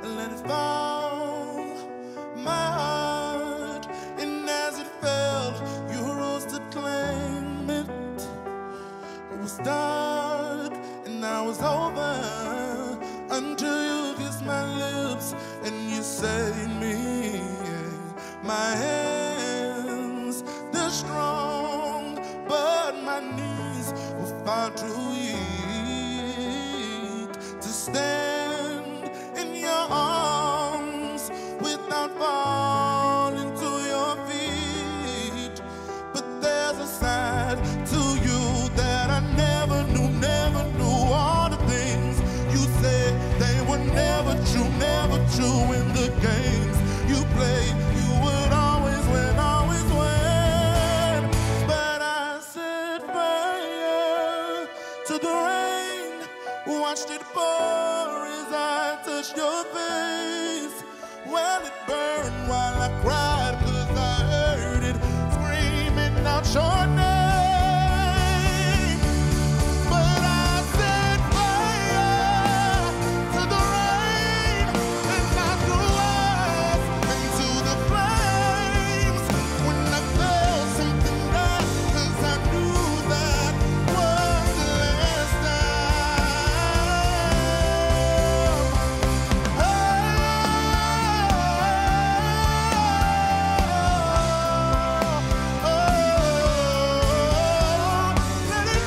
Let it fall, my heart, and as it fell, you rose to claim it. It was dark and I was over until you kissed my lips and you saved me. My hands, they're strong, but my knees were far too weak to stand in your arms without falling to your feet. But there's a side to you that I never knew. All the things you said, they were never true in the games you played. You would always win. But I set fire to the rain, watched it pour as I touched your face. Well, it burned while I cried, 'cause I heard it screaming out your name. But I set fire to the rain, and I threw us into the flames. When I felt something right, 'cause I knew that was the last time. Let it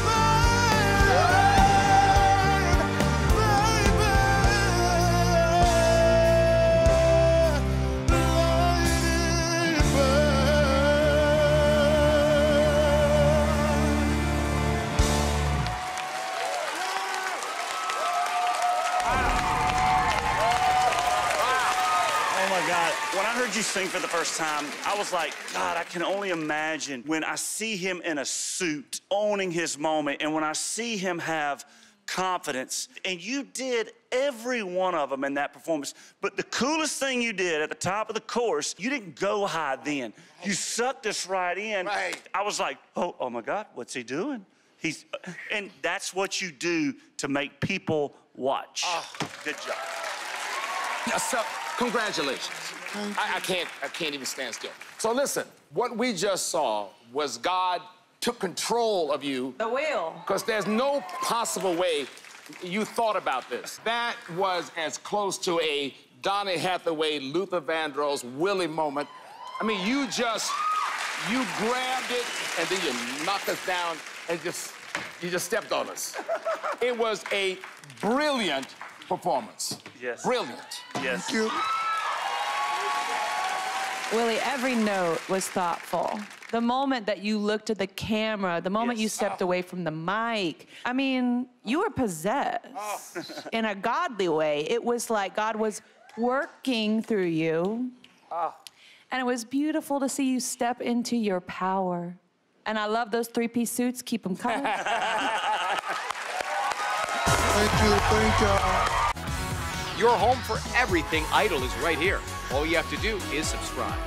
Oh my God. When I heard you sing for the first time, I was like, God, I can only imagine when I see him in a suit owning his moment, and when I see him have confidence. And you did every one of them in that performance. But the coolest thing you did at the top of the chorus, you didn't go high then. You sucked us right in. Right. I was like, oh my God, what's he doing? And that's what you do to make people watch. Good job. So, congratulations. I can't even stand still. So listen, what we just saw was God took control of you. The wheel. Because there's no possible way you thought about this. That was as close to a Donny Hathaway, Luther Vandross, Willie moment. I mean, you grabbed it and then you knocked us down and you just stepped on us. It was a brilliant performance. Yes. Brilliant. Yes. Thank you. Willie, every note was thoughtful. The moment that you looked at the camera, the moment you stepped away from the mic, I mean, you were possessed in a godly way. It was like God was working through you. And it was beautiful to see you step into your power. And I love those three-piece suits. Keep them coming. Thank y'all. Your home for everything Idol is right here. All you have to do is subscribe.